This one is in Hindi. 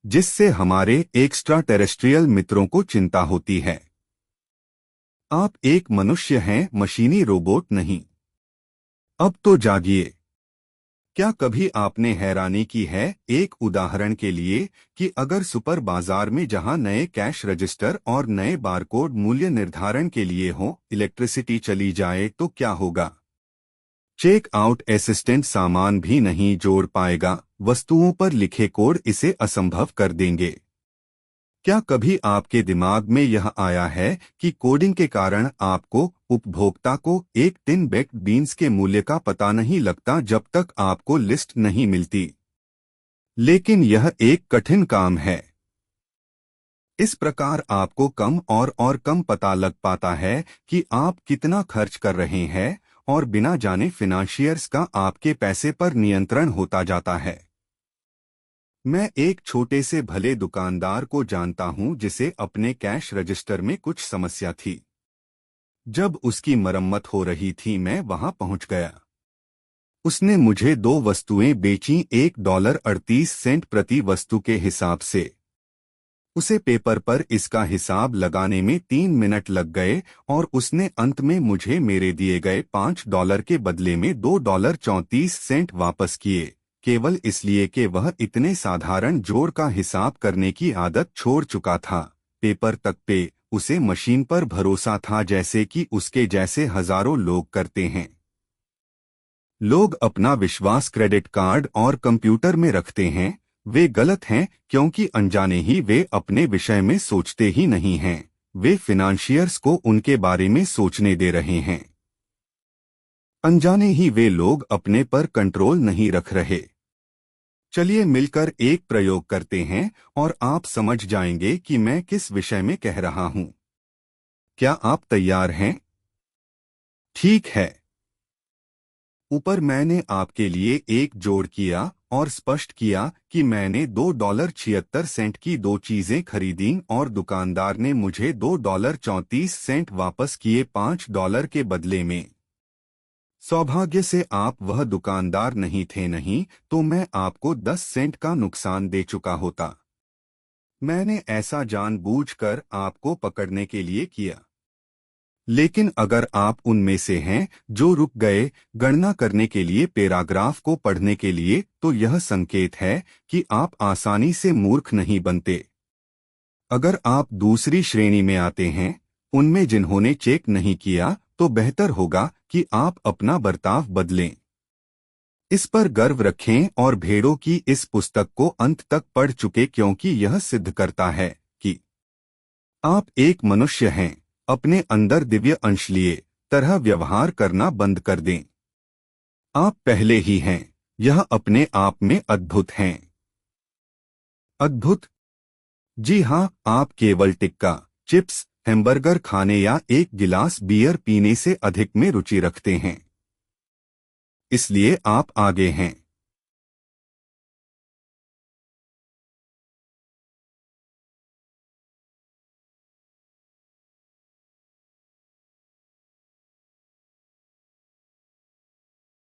जिससे हमारे एक्स्ट्रा टेरेस्ट्रियल मित्रों को चिंता होती है। आप एक मनुष्य हैं, मशीनी रोबोट नहीं। अब तो जागिए। क्या कभी आपने हैरानी की है, एक उदाहरण के लिए, कि अगर सुपर बाजार में जहां नए कैश रजिस्टर और नए बारकोड मूल्य निर्धारण के लिए हो, इलेक्ट्रिसिटी चली जाए तो क्या होगा? चेक आउट असिस्टेंट सामान भी नहीं जोड़ पाएगा, वस्तुओं पर लिखे कोड इसे असंभव कर देंगे। क्या कभी आपके दिमाग में यह आया है कि कोडिंग के कारण आपको, उपभोक्ता को, एक टिन बेक्ड बीन्स के मूल्य का पता नहीं लगता जब तक आपको लिस्ट नहीं मिलती? लेकिन यह एक कठिन काम है। इस प्रकार आपको कम और कम पता लग पाता है कि आप कितना खर्च कर रहे हैं, और बिना जाने फिनांशियर्स का आपके पैसे पर नियंत्रण होता जाता है। मैं एक छोटे से भले दुकानदार को जानता हूं जिसे अपने कैश रजिस्टर में कुछ समस्या थी। जब उसकी मरम्मत हो रही थी मैं वहां पहुंच गया। उसने मुझे 2 वस्तुएं बेचीं, $1.38 प्रति वस्तु के हिसाब से। उसे पेपर पर इसका हिसाब लगाने में 3 मिनट लग गए, और उसने अंत में मुझे मेरे दिए गए $5 के बदले में $2.34 वापस किए, केवल इसलिए कि वह इतने साधारण जोड़ का हिसाब करने की आदत छोड़ चुका था। पेपर तक पे उसे मशीन पर भरोसा था, जैसे कि उसके जैसे हजारों लोग करते हैं। लोग अपना विश्वास क्रेडिट कार्ड और कंप्यूटर में रखते हैं। वे गलत हैं, क्योंकि अनजाने ही वे अपने विषय में सोचते ही नहीं हैं। वे फिनांशियर्स को उनके बारे में सोचने दे रहे हैं। अनजाने ही वे लोग अपने पर कंट्रोल नहीं रख रहे। चलिए मिलकर एक प्रयोग करते हैं और आप समझ जाएंगे कि मैं किस विषय में कह रहा हूं। क्या आप तैयार हैं? ठीक है। ऊपर मैंने आपके लिए एक जोड़ किया और स्पष्ट किया कि मैंने $2.76 की 2 चीजें खरीदीं, और दुकानदार ने मुझे $2.34 वापस किए, $5 के बदले में। सौभाग्य से आप वह दुकानदार नहीं थे, नहीं तो मैं आपको 10 सेंट का नुकसान दे चुका होता। मैंने ऐसा जानबूझकर आपको पकड़ने के लिए किया। लेकिन अगर आप उनमें से हैं जो रुक गए गणना करने के लिए, पैराग्राफ को पढ़ने के लिए, तो यह संकेत है कि आप आसानी से मूर्ख नहीं बनते। अगर आप दूसरी श्रेणी में आते हैं, उनमें जिन्होंने चेक नहीं किया, तो बेहतर होगा कि आप अपना बर्ताव बदलें। इस पर गर्व रखें और भेड़ों की इस पुस्तक को अंत तक पढ़ चुके, क्योंकि यह सिद्ध करता है कि आप एक मनुष्य हैं। अपने अंदर दिव्य अंश लिए तरह व्यवहार करना बंद कर दें। आप पहले ही हैं। यह अपने आप में अद्भुत हैं। अद्भुत? जी हाँ, आप केवल टिक्का, चिप्स, हैमबर्गर खाने या एक गिलास बियर पीने से अधिक में रुचि रखते हैं। इसलिए आप आगे हैं।